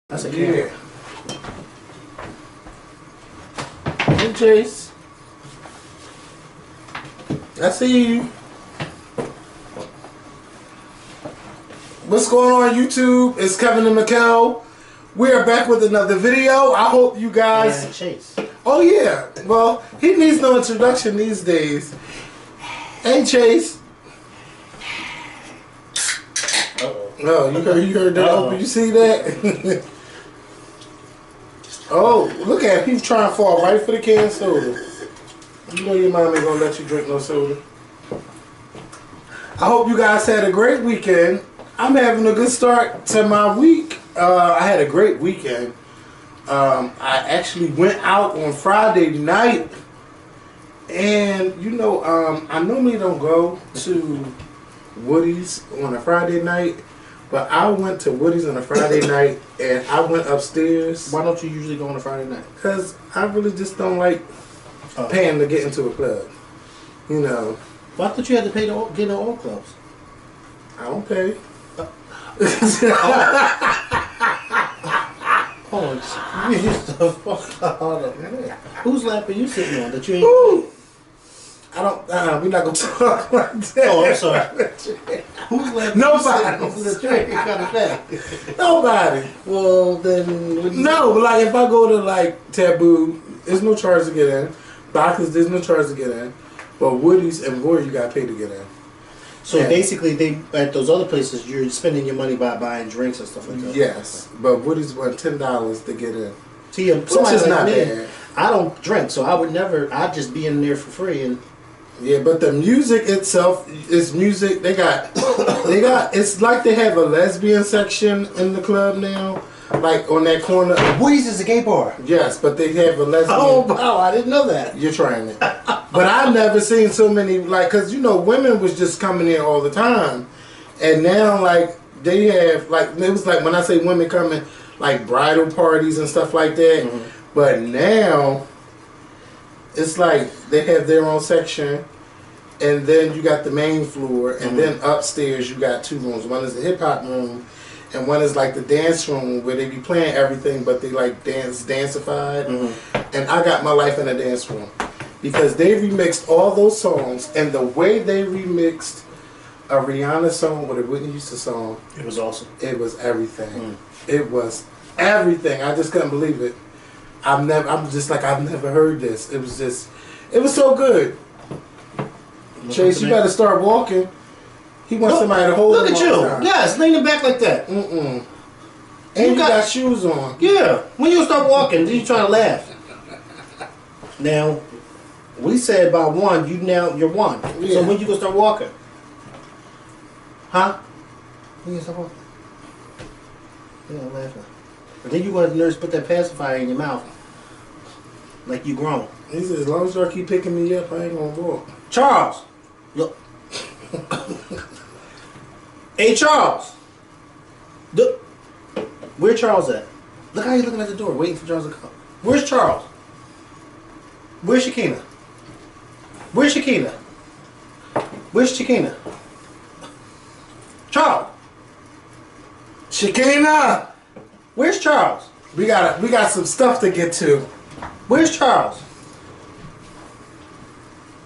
That's a camera. Hey, Chase. I see you. What's going on YouTube? It's Kevin and Mikkel. We are back with another video. I hope you guys... Chase. Oh yeah. Well, he needs no introduction these days. Hey, Chase. Uh-oh. Oh, you heard that? Uh-oh. You see that? Oh, look at him. He's trying to fall right for the can of soda. You know your mom ain't gonna let you drink no soda. I hope you guys had a great weekend. I'm having a good start to my week. I had a great weekend. I actually went out on Friday night. And, you know, I normally don't go to Woody's on a Friday night. But I went to Woody's on a Friday night, and I went upstairs. Why don't you usually go on a Friday night? Because I really just don't like paying to get into a club. You know. Well, I thought you had to pay to get in all clubs. I don't pay. Oh, you used to fuck out of man. Whose lap are you sitting on that you ain't? Ooh. I don't. We're not gonna talk like that. Oh, I'm sorry. Whose lap? Nobody. Nobody. Well, then. No, but like if I go to like Taboo, there's no charge to get in. Bacchus, there's no charge to get in. But Woody's and Roy, you got to pay to get in. So basically, they at those other places, you're spending your money by buying drinks and stuff like that. Yes, but Woody's won $10 to get in. See, somebody is like not me, bad. I don't drink, so I would never. I'd just be in there for free and. Yeah, but the music itself is music. They got. It's like they have a lesbian section in the club now, like on that corner. Woody's is a gay bar. Yes, but they have a lesbian. Oh wow, I didn't know that. You're trying it, but I've never seen so many cause you know women was just coming in all the time, and now like they have it was like when I say women coming like bridal parties and stuff like that, but now. It's like they have their own section, and then you got the main floor, and then upstairs you got two rooms. One is the hip hop room, and one is like the dance room where they be playing everything, but they like dancified. And I got my life in a dance room because they remixed all those songs, and the way they remixed a Rihanna song with a Whitney Houston song, It was awesome. It was everything. It was everything. I just couldn't believe it. I've never heard this. It was so good. Chase, you better start walking. He wants somebody to hold him. Look at you. Yes, leaning back like that. And you got shoes on. Yeah. When you start walking, then you trying to laugh. Now, we said by one, you're one. Yeah. So when you gonna start walking? Huh? When you start walking? You're not laughing. But then you gonna nurse put that pacifier in your mouth. Like you grown. He said, as long as y'all keep picking me up, I ain't gonna walk. Charles! Look. Hey Charles! Look. Where Charles at? Look how he's looking at the door, waiting for Charles to come. Where's Charles? Where's Chyna? Where's Chyna? Where's Chyna? Charles! Chyna! Where's Charles? We got some stuff to get to. Where's Charles?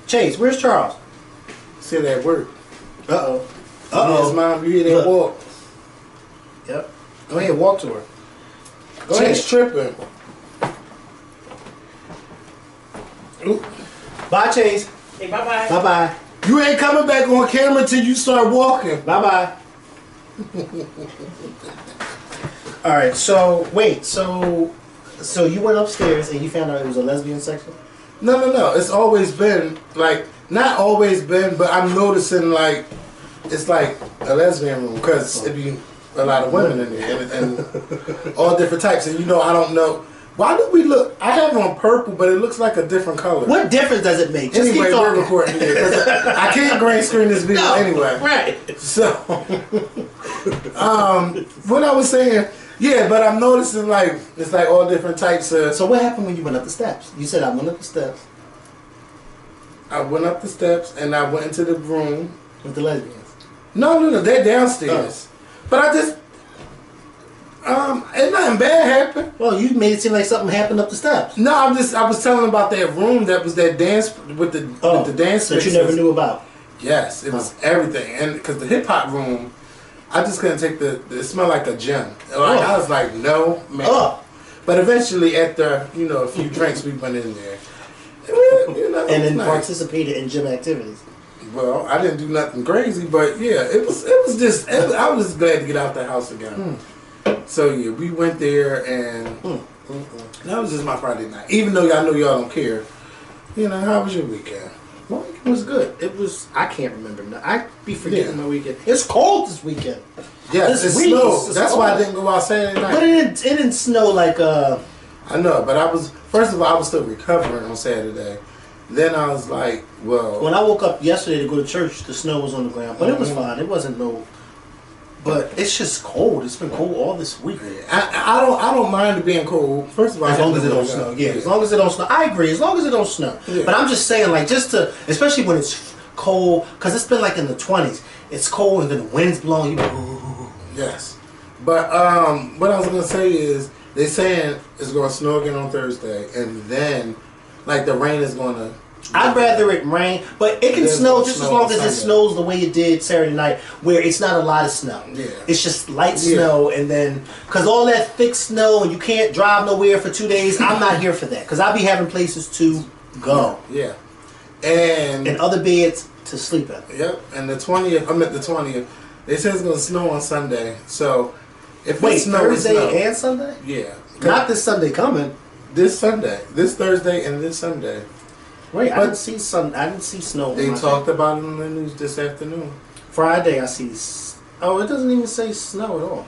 Chase, where's Charles? See that work. Uh-oh. Yes, Mom, you hear that walk. Yep. Go ahead, walk to her. Go Chase tripping. Ooh. Bye, Chase. Hey, bye-bye. Bye-bye. You ain't coming back on camera till you start walking. Bye-bye. All right, so wait, so you went upstairs and you found out it was a lesbian section? No. It's always been like not always been, but I'm noticing like it's like a lesbian room because it be a lot of women in there and all different types. And you know, I don't know why do we look. I have on purple, but it looks like a different color. What difference does it make? Just Anyway, keep we're talking. recording here 'cause I can't green screen this video anyway. Right. So, what I was saying. Yeah, but I'm noticing like it's like all different types of. So what happened when you went up the steps? You said I went up the steps. I went up the steps and I went into the room with the lesbians. No, they're downstairs. But I just Ain't nothing bad happened. Well, you made it seem like something happened up the steps. No, I was telling about that room that was that dance with the dance that you never knew about. Yes, it was everything, and because the hip hop room, I just couldn't take it smelled like a gym. Like I was like, no man. But eventually, after a few drinks, we went in there. And then participated in gym activities. Well, I didn't do nothing crazy, but yeah, it was just. I was just glad to get out the house again. So yeah, we went there, and that was just my Friday night. Even though y'all know y'all don't care, how was your weekend? My weekend was good. It was. I can't remember. I be forgetting my weekend. It's cold this weekend. Yeah, it snowed. That's why I didn't go out Saturday night. But it didn't snow like I know, but I was still recovering on Saturday. Then I was like, well. When I woke up yesterday to go to church, the snow was on the ground, but it was fine. It wasn't no. But it's just cold. It's been cold all this week. I don't mind it being cold. First of all, as long as it don't snow. Yeah, as long as it don't snow. I agree. As long as it don't snow. Yeah. But I'm just saying, like, especially when it's cold, because it's been like in the 20s. It's cold and then the wind's blowing. Yes. But what I was gonna say is they're saying it's gonna snow again on Thursday, and then like the rain is gonna. I'd rather it rain, but it can snow just as long as it snows the way it did Saturday night, where it's not a lot of snow. Yeah. It's just light snow, and then, because all that thick snow and you can't drive nowhere for 2 days, I'm not here for that, because I'll be having places to go. Yeah. And other beds to sleep in. Yep. And the 20th, I'm at the 20th, they say it's going to snow on Sunday, so if it snows, Thursday and Sunday? Yeah. Not this Sunday coming. This Sunday. This Thursday and this Sunday. Wait, I didn't see snow. They talked about it on the news this afternoon. Friday, I see. Oh, it doesn't even say snow at all.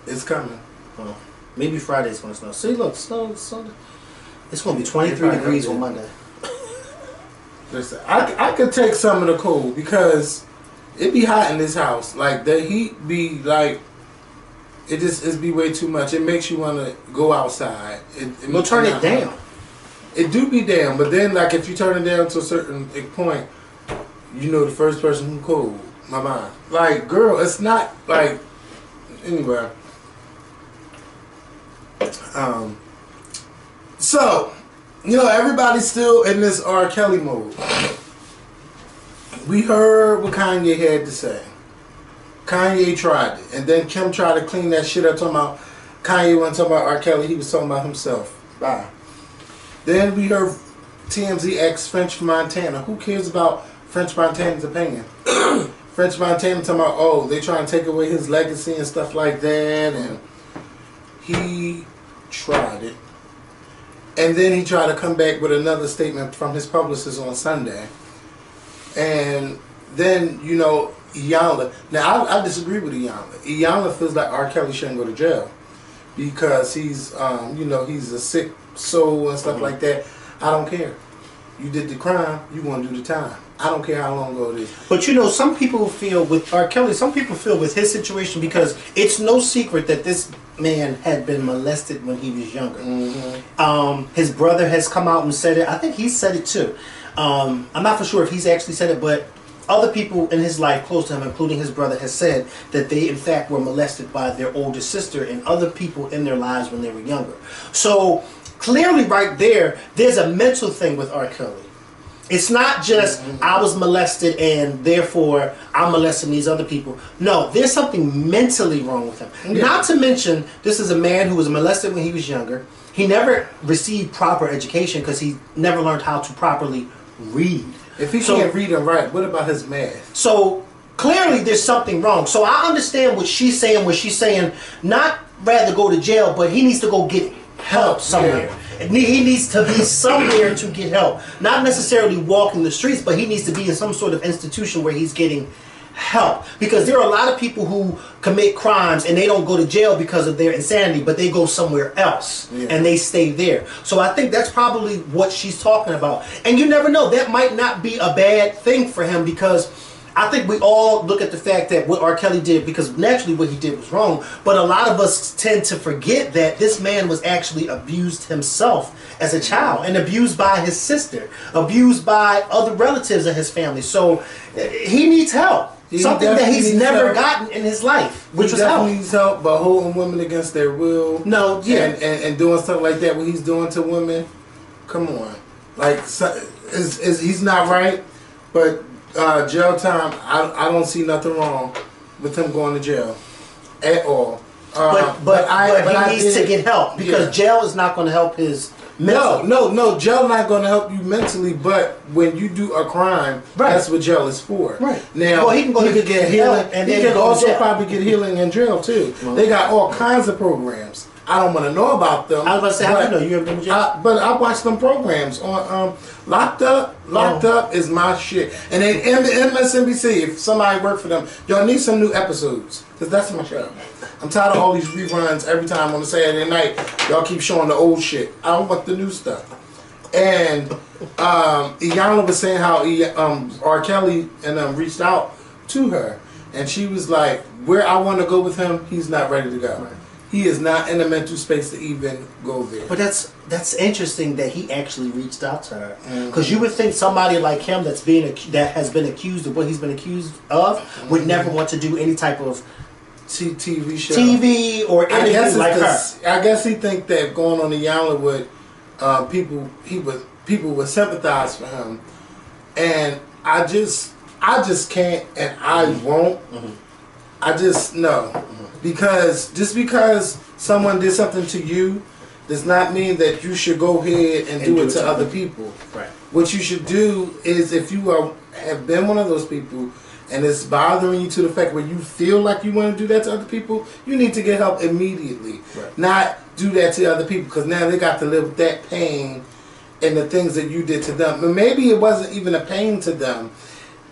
It's coming. Oh, maybe Friday's going to snow. See, look, snow. It's going to be 23 degrees on Monday. Listen, I could take some of the cold because it be hot in this house. Like the heat be like. It be way too much. It makes you want to go outside. We'll turn it down. It do be down, but then like if you turn it down to a certain point, the first person who cold. My mind. Like girl, it's not like anyway. So, everybody's still in this R. Kelly mode. We heard what Kanye had to say. Kanye tried it, and then Kim tried to clean that shit up, talking about Kanye wasn't talking about R. Kelly, he was talking about himself. Bye. Then we heard TMZ ex French Montana. Who cares about French Montana's opinion? French Montana talking about, they trying to take away his legacy and stuff like that, and he tried it. And then he tried to come back with another statement from his publicist on Sunday. And then, Iyanla. Now, I disagree with Iyanla. Iyanla feels like R. Kelly shouldn't go to jail because he's, he's a sick soul and stuff like that. I don't care. You did the crime, you want to do the time. I don't care how long ago it is. But some people feel with R. Kelly, some people feel with his situation, because it's no secret that this man had been molested when he was younger. Mm-hmm. His brother has come out and said it. I think he said it too. I'm not for sure if he's actually said it, but other people in his life close to him, including his brother, has said that they in fact were molested by their older sister and other people in their lives when they were younger. So clearly right there's a mental thing with R. Kelly. It's not just, I was molested and therefore I'm molesting these other people. No, there's something mentally wrong with him. Yeah. Not to mention, this is a man who was molested when he was younger. He never received proper education because he never learned how to properly read. If he can't read and write, what about his math? So clearly there's something wrong. So I understand what she's saying, not rather go to jail, but he needs to go get help somewhere. Yeah. He needs to be somewhere to get help. Not necessarily walking the streets, but he needs to be in some sort of institution where he's getting help. Because there are a lot of people who commit crimes and they don't go to jail because of their insanity, but they go somewhere else and they stay there. So I think that's probably what she's talking about. And you never know, that might not be a bad thing for him, because I think we all look at the fact that what R. Kelly did, because naturally what he did was wrong, but a lot of us tend to forget that this man was actually abused himself as a child, and abused by his sister, abused by other relatives in his family. So he needs help. Something that he's never gotten in his life, which was help. He needs help by holding women against their will. No, yeah. And doing stuff like that, what he's doing to women. Come on. Like, he's not right, but jail time, I don't see nothing wrong with him going to jail at all. But he needs to get help because jail is not going to help his mental. No, jail not going to help you mentally, but when you do a crime, that's what jail is for. Right. Now, he can get healing, and he then can also probably get healing in jail too. Well, they got all kinds of programs. I don't want to know about them. I was about to say, how do you know? You ever been to jail? But I watch them programs on Locked Up. Locked Up is my shit. And then MSNBC, if somebody work for them, y'all need some new episodes because that's my show. I'm tired of all these reruns every time on a Saturday night. Y'all keep showing the old shit. I don't want the new stuff. And Iyanla was saying how R. Kelly and reached out to her, and she was like, "Where I want to go with him, he's not ready to go. Right. He is not in the mental space to even go there." But that's interesting that he actually reached out to her, because you would think somebody like him that has been accused of what he's been accused of would never want to do any type of TV show, TV or anything like her. I guess he think that going on Iyanla would people would sympathize for him, and I just can't, and I won't. I just no, because just because someone did something to you does not mean that you should go ahead and do it to other people. Right. What you should do is, if you have been one of those people and it's bothering you to the fact where you feel like you want to do that to other people, you need to get help immediately. Right. Not do that to other people, because now they got to live with that pain and the things that you did to them. But maybe it wasn't even a pain to them.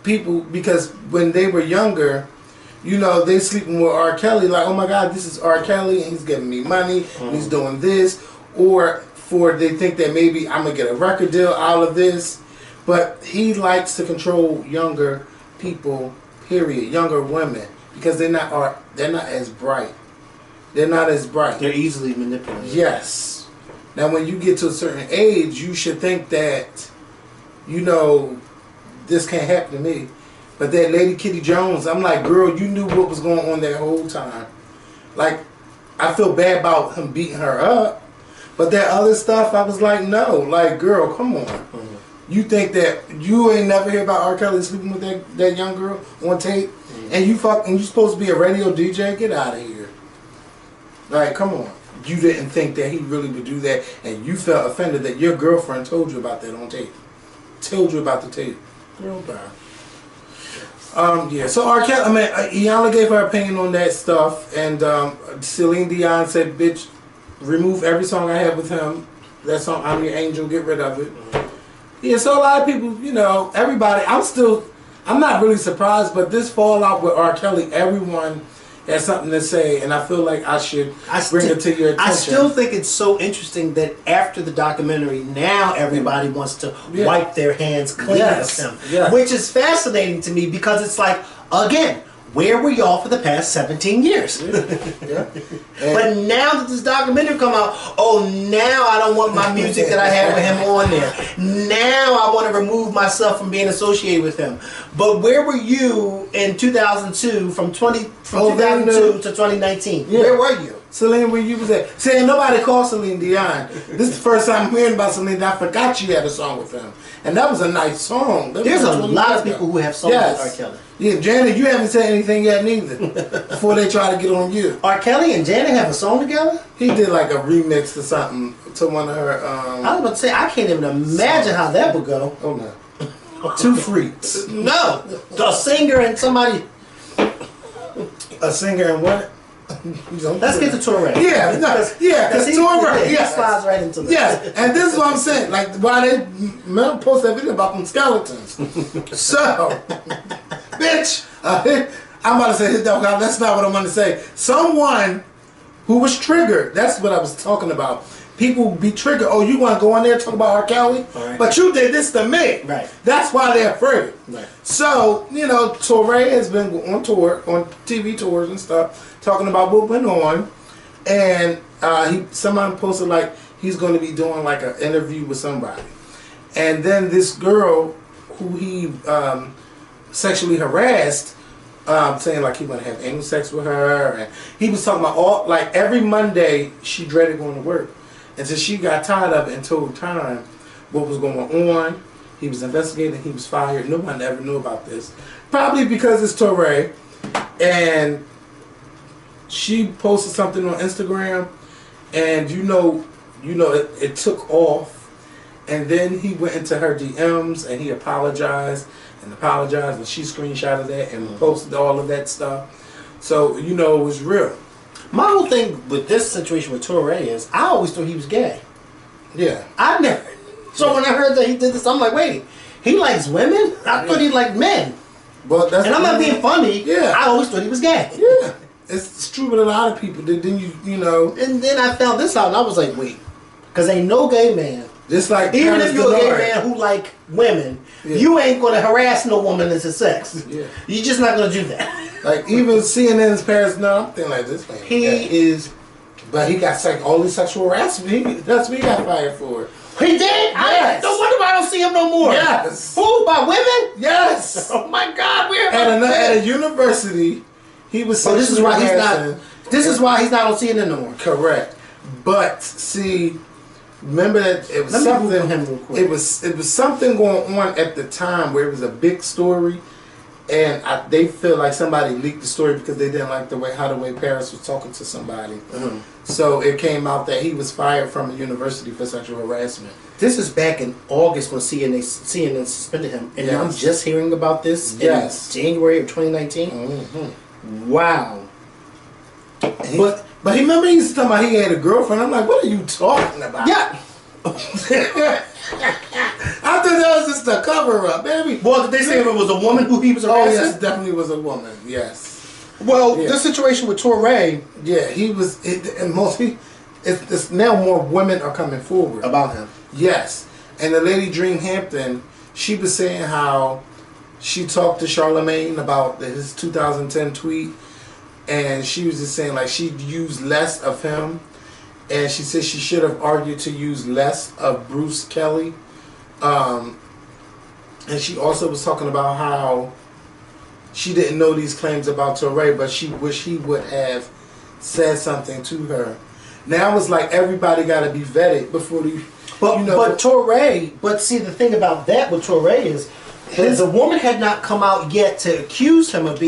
People, because when they were younger, you know, they sleeping with R. Kelly, like, oh my God, this is R. Kelly and he's giving me money and he's doing this. Or they think that maybe I'm going to get a record deal out of this. But he likes to control younger people, period, younger women, because they're not as bright. They're not as bright. They're easily manipulated. Yes. Now, when you get to a certain age, you should think that, you know, this can't happen to me. But that Lady Kitty Jones, I'm like, girl, you knew what was going on that whole time. Like, I feel bad about him beating her up. But that other stuff, I was like, no. Like, girl, come on. You think that you ain't never hear about R. Kelly sleeping with that young girl on tape? And you supposed to be a radio DJ? Get out of here. Like, come on. You didn't think that he really would do that, and you felt offended that your girlfriend told you about that on tape. Told you about the tape. Girl, bye. Yeah, so R. Kelly, Iyanla gave her opinion on that stuff, and Celine Dion said, bitch, remove every song I have with him. That song, I'm Your Angel, get rid of it. Yeah, so a lot of people, you know, everybody, I'm not really surprised, but this fallout with R. Kelly, everyone has something to say, and I feel like I should bring it to your attention. I still think it's so interesting that after the documentary, now everybody wants to wipe their hands clean of him, which is fascinating to me, because it's like, again, where were y'all for the past 17 years? But now that this documentary come out, oh, now I don't want my music that I had with him on there. Now I want to remove myself from being associated with him. But where were you in 2002, from 2002 to 2019? Where were you? Celine, where you was at? Saying nobody called Celine Dion. This is the first time I'm hearing about Celine Dion. I forgot she had a song with him. And that was a nice song. There's a lot of people who have songs with R. Kelly. Yeah, Janet, you haven't said anything yet neither. Before they try to get on you. R. Kelly and Janet have a song together? He did like a remix or something to one of her I was about to say, I can't even imagine how that would go. Oh no. Two freaks. No. A singer and somebody. A singer and what? Let's get to Torre. Yeah, because Torre, he slides right into that. Yes, and this is what I'm saying. Like, why they post that video about them skeletons. So, bitch, I'm about to say hit that. That's not what I'm going to say. Someone who was triggered. That's what I was talking about. People be triggered. Oh, you want to go on there and talk about R. Kelly? Right. But you did this to me. Right. That's why they're afraid. Right. So, you know, Torre has been on tour, on TV tours and stuff, talking about what went on. And someone posted like he's going to be doing like an interview with somebody. And then this girl who he sexually harassed saying like he want to have anal sex with her, and he was talking about all like every Monday she dreaded going to work, and so she got tired of it and told Time what was going on. He was investigating. He was fired. No one ever knew about this, probably because it's Torre, and she posted something on Instagram, and it took off. And then he went into her DMs and he apologized, and she screenshotted that and posted all of that stuff. So, it was real. My whole thing with this situation with Torre is I always thought he was gay. Yeah. I never. So when I heard that he did this, I'm like, wait, he likes women? I thought he liked men. But that's and I'm not being funny. Yeah. I always thought he was gay. Yeah. It's true with a lot of people. Then And then I found this out and I was like, wait. Because ain't no gay man. Just like even if you're a gay man who like women, you ain't gonna harass no woman into sex. Yeah. You're just not gonna do that. Like even CNN's Paris, no, I'm thinking like this man. He is, but he got all these sexual harassment. That's what he got fired for. He did? Yes. No wonder why I don't see him no more. Yes. Who? By women? Yes. Oh my God, we're at a university. He was. So this is why he's not. This is why he's not on CNN no more. Correct. But see. Remember that it was something. It was something going on at the time where it was a big story, and they feel like somebody leaked the story because they didn't like the way Paris was talking to somebody. So it came out that he was fired from a university for sexual harassment. This is back in August when CNN suspended him, and I'm just hearing about this in January of 2019. Wow. But he remember he used to talk about he had a girlfriend. I'm like, what are you talking about? Yeah. I thought that was just a cover up, baby. Well, did they say if it was a woman who he was harassing? Oh, yes, it definitely was a woman. Yes. Well, this situation with Torre, he was, and mostly, it's now more women are coming forward about him. Yes, and the lady Dream Hampton, she was saying how she talked to Charlemagne about his 2010 tweet. And she was just saying like she'd use less of him, and she said she should have argued to use less of Bruce Kelly. And she also was talking about how she didn't know these claims about Torre, but she wished he would have said something to her. Now it's like everybody got to be vetted before they. But Torre. But see, the thing about that with Torre is the woman had not come out yet to accuse him of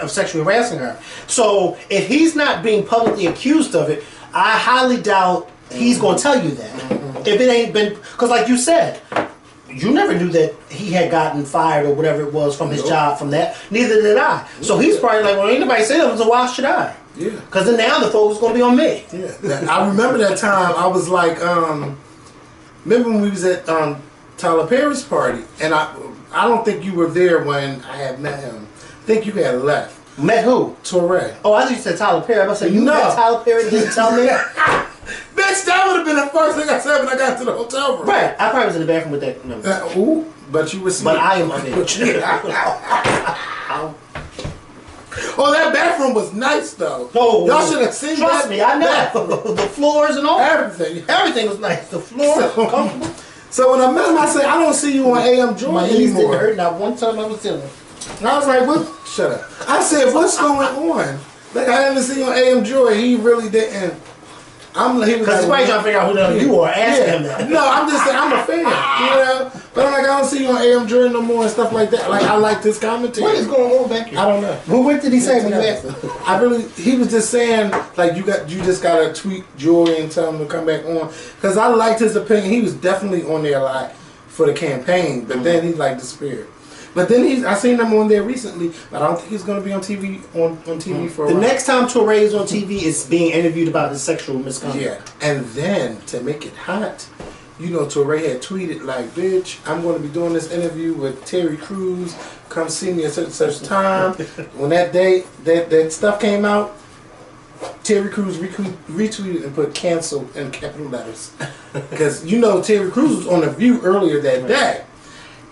sexually harassing her. So if he's not being publicly accused of it, I highly doubt he's going to tell you that. If it ain't been, because like you said, you never knew that he had gotten fired or whatever it was from his job from that. Neither did I. So he's probably like, well, ain't nobody saying it, so why should I? Yeah. Because then now the focus is going to be on me. Yeah. I remember that time. I was like, remember when we was at Tyler Perry's party, and I don't think you were there when I had met him. I think you had left. Met who? Torre. Oh, I thought you said Tyler Perry. I was saying, you met Tyler Perry and didn't tell me? Bitch, that would have been the first thing I said when I got to the hotel room. Right. I probably was in the bathroom with that. No. But you were sleeping. But I am on Oh, that bathroom was nice, though. Oh, y'all should have seen trust me, I know. The floors and all. Everything was nice. The floor comfortable. So when I met him, I said, I don't see you on AM Joy My knees didn't hurt. Not one time I was chilling. And I was like, what? Shut up. I said, what's going on? Like, I haven't seen you on AM Joy. He really didn't. Because he's probably trying to figure out who the hell you are. Asking him that. No, I'm just saying, I'm a fan. But I'm like, I don't see you on AM Joy no more and stuff like that. Like, I like this commentary. What is going on back here? I don't know. Well, what did he say when you asked him? He was just saying, like, you just got to tweet Joy and tell him to come back on. Because I liked his opinion. He was definitely on there a lot for the campaign. But then he, like, disappeared. But then I seen him on there recently, but I don't think he's going to be on TV for a while. The next time Torre is on TV is being interviewed about his sexual misconduct. Yeah, and then to make it hot, Torre had tweeted like, "Bitch, I'm going to be doing this interview with Terry Crews. Come see me at such and such time." When that day that stuff came out, Terry Crews retweeted and put "cancel" in capital letters because Terry Crews was on The View earlier that day.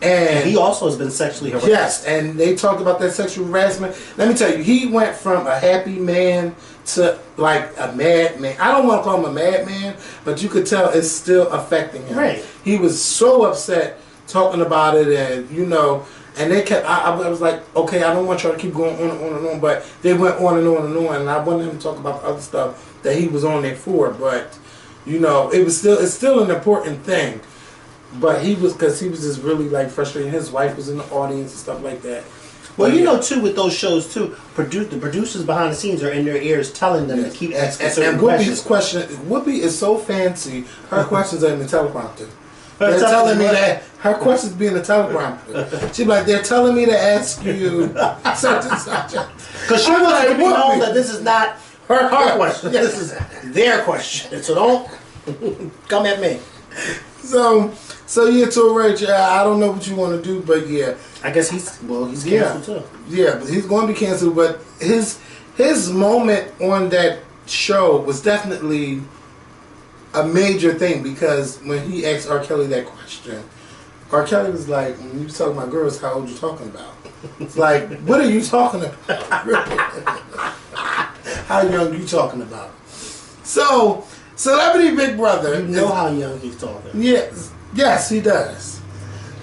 And he also has been sexually harassed. Yes, and they talked about that sexual harassment. Let me tell you, he went from a happy man to like a madman. I don't want to call him a madman, but you could tell it's still affecting him. Right. He was so upset talking about it, and And they kept, I was like, okay, I don't want y'all to keep going on and on and on, but they went on and on and on, and I wanted him to talk about the other stuff that he was on there for, but, you know, it's still an important thing. But because he was just really, like, frustrated. His wife was in the audience and stuff like that. Well, you know, too, with those shows, too, the producers behind the scenes are in their ears telling them to keep asking certain questions. Whoopi is so fancy, her questions are in the teleprompter. They're telling me that her questions be in the teleprompter. She's like, they're telling me to ask you such and such. Because she wants to be known that this is not her question. This is their question. So don't come at me. So yeah, to Rach, I don't know what you want to do, but yeah. I guess he's canceled too. Yeah, but he's going to be canceled, but his moment on that show was definitely a major thing, because when he asked R. Kelly that question, R. Kelly was like, when you talking about girls, how old you talking about? It's like, what are you talking about? How young you talking about? So, Celebrity Big Brother. You know how young he's talking. Yes, he does.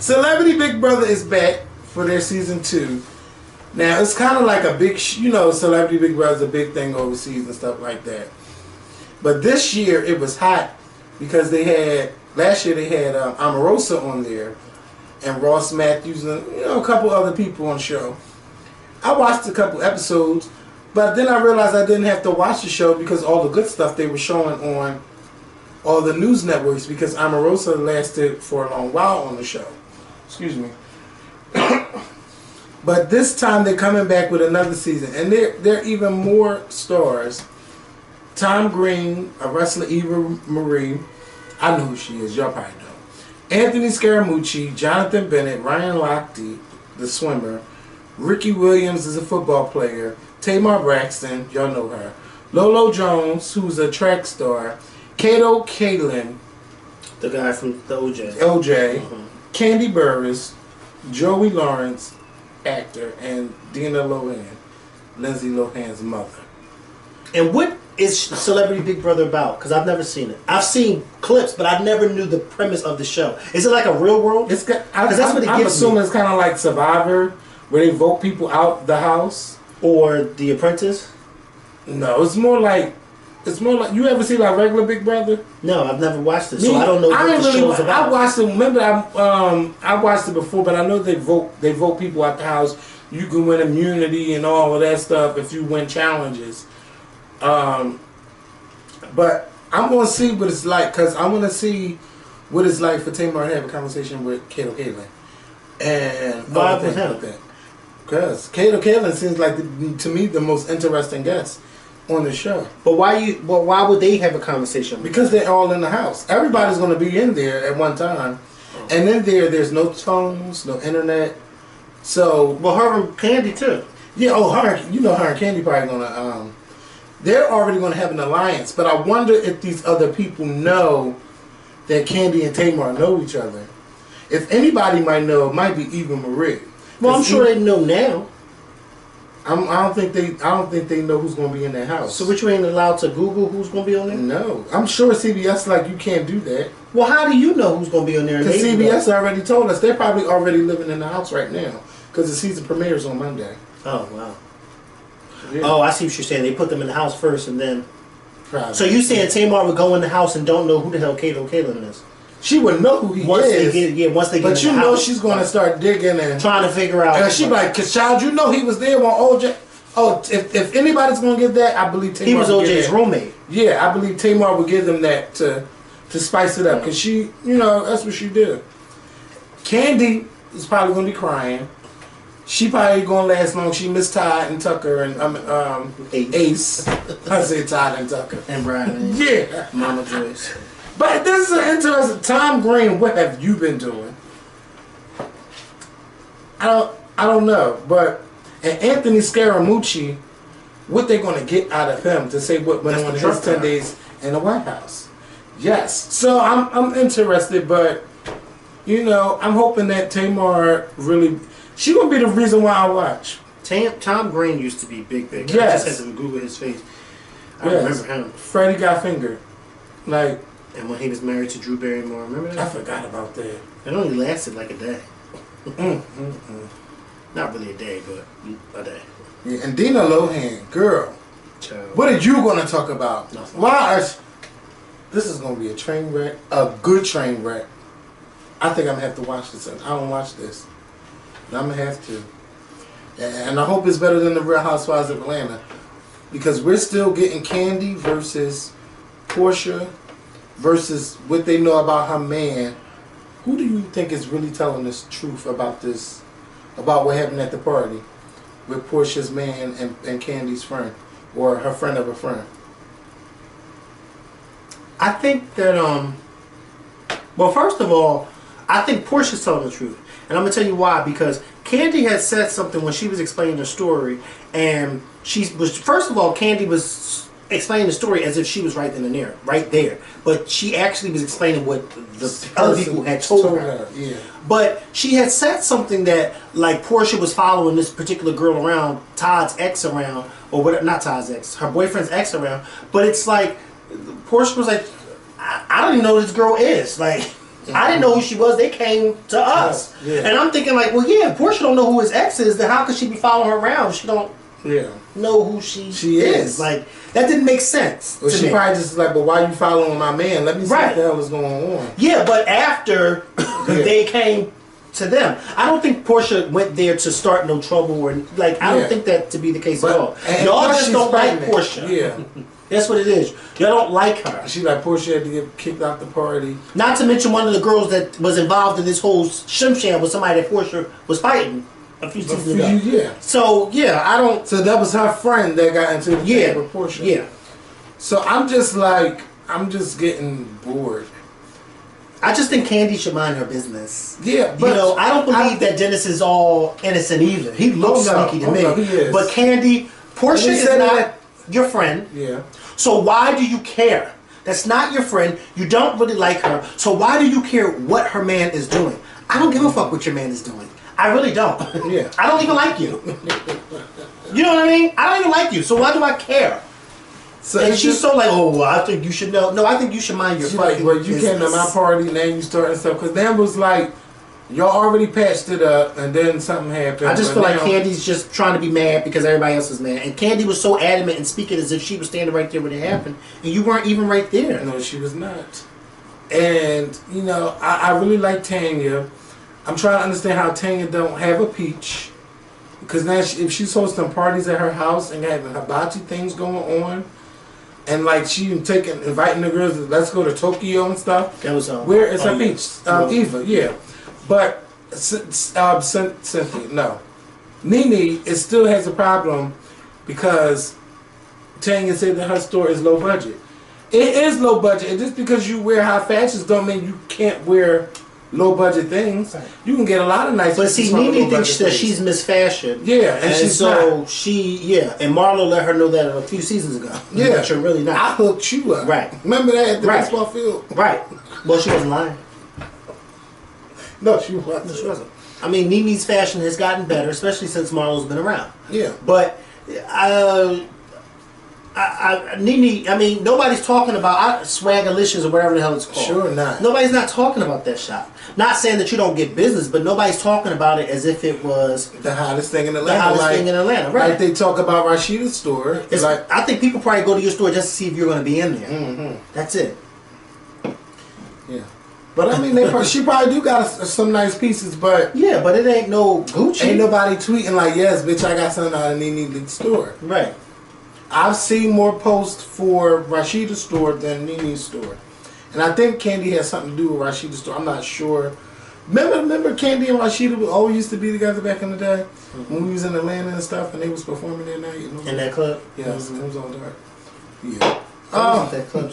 Celebrity Big Brother is back for their season 2. Now, it's kind of like a big, Celebrity Big Brother is a big thing overseas and stuff like that. But this year, it was hot because last year they had Omarosa on there and Ross Matthews and, a couple other people on the show. I watched a couple episodes, but then I realized I didn't have to watch the show because all the good stuff they were showing on all the news networks, because Omarosa lasted for a long while on the show. Excuse me. But this time they're coming back with another season, and they're even more stars. Tom Green, a wrestler, Eva Marie. I know who she is. Y'all probably know. Anthony Scaramucci, Jonathan Bennett, Ryan Lochte, the swimmer. Ricky Williams is a football player. Tamar Braxton, y'all know her. Lolo Jones, who's a track star. Kato Kalin, the guy from the OJ. OJ. Candy Burris, Joey Lawrence, actor, and Dina Lohan, Lindsay Lohan's mother. And what is Celebrity Big Brother about? Because I've never seen it. I've seen clips, but I never knew the premise of the show. Is it like a real world? I'm assuming it's kind of like Survivor, where they vote people out the house. Or The Apprentice? No, it's more like you ever see like regular Big Brother? No, I've never watched it, so I don't know what the show's about. I watched it. Remember, I watched it before, but I know they vote people out the house. You can win immunity and all of that stuff if you win challenges. But I'm gonna see what it's like, because I want to see what it's like for Tamar to have a conversation with Kato Kalin. And why with him? Because Kato Kalin seems like to me the most interesting guest on the show. But why would they have a conversation? Because they're all in the house. Everybody's going to be in there at one time. And in there's no phones, no internet. So, well, her and Candy too. Yeah, her and Candy probably going to, they're already going to have an alliance. But I wonder if these other people know that Candy and Tamar know each other. If anybody might know, it might be Eva Marie. Well, I'm sure they know now. I don't think they know who's going to be in that house. So which you ain't allowed to Google who's going to be on there? No. I'm sure CBS you can't do that. Well, how do you know who's going to be on there? Because CBS already told us. They're probably already living in the house right now. Because the season premieres on Monday. Oh, wow. Yeah. Oh, I see what you're saying. They put them in the house first and then... Probably. So you saying Tamar would go in the house and don't know who the hell Kato Kalin is? She would know who he is. Once they get in the house. She's going to start digging and... trying to figure out... And she'd be like, child, you know he was there when OJ... Oh, if anybody's going to get that, I believe Tamar he was OJ's roommate. Yeah, I believe Tamar would give them that to spice it up. Because she, that's what she did. Candy is probably going to be crying. She probably going to last long. She missed Todd and Tucker and Ace. I said Todd and Tucker. And Brian. Yeah. Mama Joyce. But this is an interesting... Tom Green, what have you been doing? I don't know, but... And Anthony Scaramucci, what they going to get out of him to say what went on in his 10 days in the White House? Yes. So I'm interested, but I'm hoping that Tamar really... She going to be the reason why I watch. Tom Green used to be big. Yes. I just had to Google his face. I remember him. Freddie got fingered. And when he was married to Drew Barrymore, remember that? I forgot about that. It only lasted like a day. Not really a day, but a day. Yeah, and Dina Lohan, girl, Child. what are you going to talk about? Nothing. This is going to be a train wreck, a good train wreck. I think I'm going to have to watch this. I don't watch this. But I'm going to have to. And I hope it's better than the Real Housewives of Atlanta. Because we're still getting Kandi versus Portia versus what they know about her man. Who do you think is really telling us truth about this, about what happened at the party with Portia's man and Candy's friend, or her friend of a friend? I think that, well, first of all, I think Portia's telling the truth. And I'm going to tell you why. Because Kandi had said something when she was explaining the story. And she was, first of all, Kandi was explaining the story as if she was right then and there. Right there. But she actually was explaining what the other people had told her. Yeah. But she had said something that, like, Portia was following this particular girl around, Todd's ex around, or whatever, not Todd's ex, her boyfriend's ex around. But it's like, Portia was like, I don't even know who this girl is. Like, I didn't know who she was. They came to us. Yeah. And I'm thinking, like, well, yeah, Portia don't know who his ex is. Then how could she be following her around? She don't know who she is. Like, that didn't make sense. Well, to she me. probably just like, but why you following my man? Let me see what the hell is going on. Yeah, but after they came to them, I don't think Portia went there to start no trouble or like. I don't think that to be the case at all. Y'all just don't like Portia. Yeah. That's what it is. Y'all don't like her. She like Portia had to get kicked out the party. Not to mention one of the girls that was involved in this whole shim sham was somebody that Portia was fighting a few seasons ago. Yeah. So yeah, I don't. So that was her friend that got into the fight with Portia. Yeah. So I'm just getting bored. I just think Kandi should mind her business. Yeah, but I don't believe that Dennis is all innocent either. He looks sneaky to me. No, he is. But Kandi, Portia is not your friend. Yeah. So why do you care? That's not your friend. You don't really like her. So why do you care what her man is doing? I don't give a fuck what your man is doing. I really don't. Yeah. I don't even like you. You know what I mean? I don't even like you. So why do I care? So and she's so like, oh, well, I think you should know. No, I think you should mind your fucking like, well, you came to my party, now you starting stuff. Because Dan was like, y'all already patched it up, and then something happened. I just feel like Candy's just trying to be mad because everybody else is mad. And Kandi was so adamant and speaking as if she was standing right there when it happened. And you weren't even right there. No, she was not. And, I really like Tanya. I'm trying to understand how Tanya don't have a peach. Because now if she's hosting parties at her house and having hibachi things going on, and like she inviting the girls, let's go to Tokyo and stuff. That was where is her peach? Eva, yeah. But Cynthia, no. Nene, it still has a problem because Tanya said that her store is low budget. It is low budget. And just because you wear high fashions don't mean you can't wear low budget things. Right. You can get a lot of nice. But see, Nene thinks that she's Miss Fashion. Yeah, and she's so not. And Marlo let her know that a few seasons ago. Yeah, but you're really not. I hooked you up. Right. Remember that at the baseball field? Right. Well, she wasn't lying. No, she wasn't. No, she wasn't. I mean, Nene's fashion has gotten better, especially since Marlo's been around. Yeah. But Nene, I mean, nobody's talking about Swagalicious or whatever the hell it's called. Sure not. Nobody's not talking about that shop. Not saying that you don't get business, but nobody's talking about it as if it was the hottest thing in Atlanta. The hottest thing in Atlanta, right? Like they talk about Rashida's store. It's like, I think people probably go to your store just to see if you're going to be in there. Mm-hmm. That's it. Yeah. But I mean, she probably do got some nice pieces, but yeah, but it ain't no Gucci. Ain't nobody tweeting like, yes, bitch, I got something out of Nene's store. Right. I've seen more posts for Rashida's store than Nene's store. And I think Kandi has something to do with Rashida's store. I'm not sure. Remember Kandi and Rashida always used to be together back in the day? Mm-hmm. When we was in Atlanta and stuff and they was performing that night? In that club? Yes, it was on dark. Yeah. That club.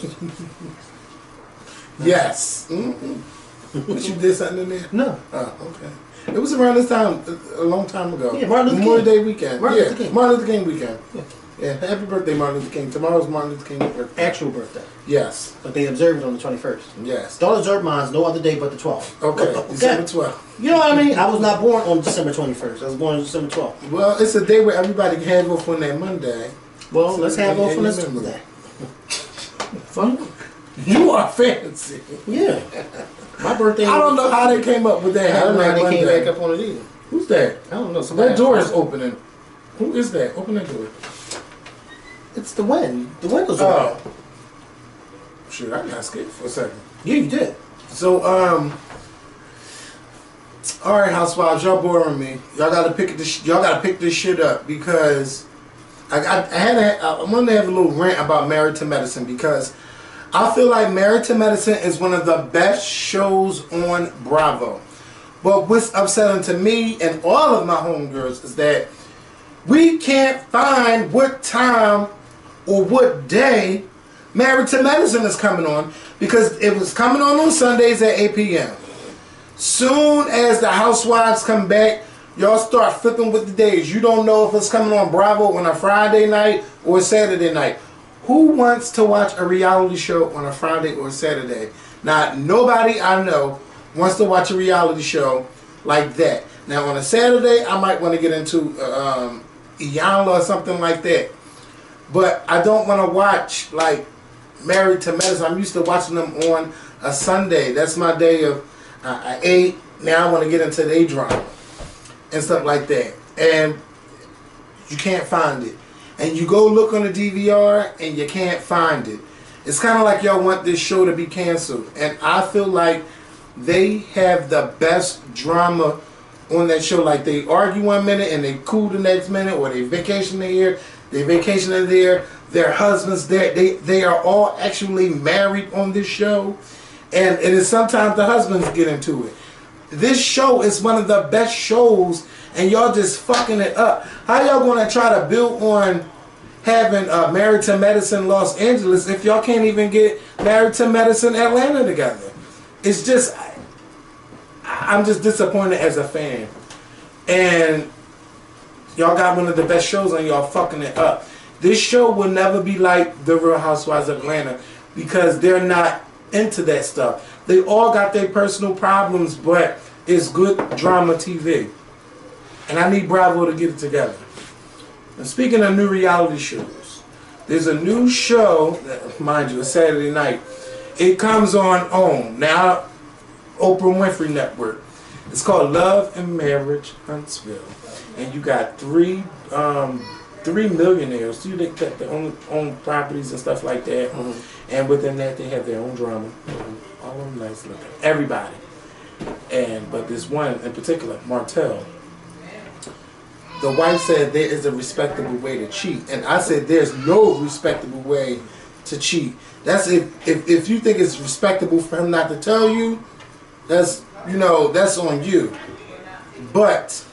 Yes. Mm-hmm. But you did something in there? No. Oh, okay. It was around this time, a long time ago. Yeah, Martin Luther King. Memorial Day weekend. Martin Luther King. Martin Luther King weekend. Yeah. Yeah, happy birthday, Martin Luther King. Tomorrow's Martin Luther King's birthday. Actual birthday. Yes. But they observe it on the 21st. Yes. Don't observe mine no other day but the 12th. Okay. December 12th. You know what I mean? I was not born on December 21st. I was born on December 12th. Well, it's a day where everybody can have off on that Monday. Well, so let's have off on this Tuesday. Fun. You are fancy. Yeah. My birthday. I don't know how they came up with that. I don't know how they came back up on it either. Who's that? I don't know. That door is opening. Who is that? Open that door. It's the wind. The wind was open. Oh. Shit, I got scared for a second. Yeah, you did. So, all right, housewives, y'all boring me. Y'all gotta pick this shit up because I wanted to have a little rant about Married to Medicine because I feel like Married to Medicine is one of the best shows on Bravo. But what's upsetting to me and all of my homegirls is that we can't find what time or what day Married to Medicine is coming on because it was coming on Sundays at 8 p.m. Soon as the housewives come back, y'all start flipping with the days. You don't know if it's coming on Bravo on a Friday night or a Saturday night. Who wants to watch a reality show on a Friday or Saturday? Now, nobody I know wants to watch a reality show like that. Now, on a Saturday, I might want to get into Iyanla or something like that. But I don't want to watch, like, Married to Medicine. I'm used to watching them on a Sunday. That's my day of I ate. Now I want to get into the drama and stuff like that. And you can't find it. And you go look on the DVR and you can't find it. It's kind of like y'all want this show to be canceled. And I feel like they have the best drama on that show. Like they argue 1 minute and they cool the next minute, or they vacation here, they vacation there. Their husbands, they are all actually married on this show. And it is sometimes the husbands get into it. This show is one of the best shows, and y'all just fucking it up. How y'all gonna try to build on having Married to Medicine Los Angeles if y'all can't even get Married to Medicine Atlanta together? It's just, I'm just disappointed as a fan. And y'all got one of the best shows and y'all fucking it up. This show will never be like The Real Housewives of Atlanta because they're not into that stuff. They all got their personal problems, but it's good drama TV. And I need Bravo to get it together. And speaking of new reality shows, there's a new show, mind you, it's Saturday night. It comes on OWN, now Oprah Winfrey Network. It's called Love and Marriage Huntsville. And you got three millionaires. They got their own properties and stuff like that. Mm-hmm. And within that, they have their own drama. All of them nice looking. Everybody. But this one in particular, Martell, the wife said there is a respectable way to cheat. And I said there's no respectable way to cheat. That's if you think it's respectable for him not to tell you, that's on you. But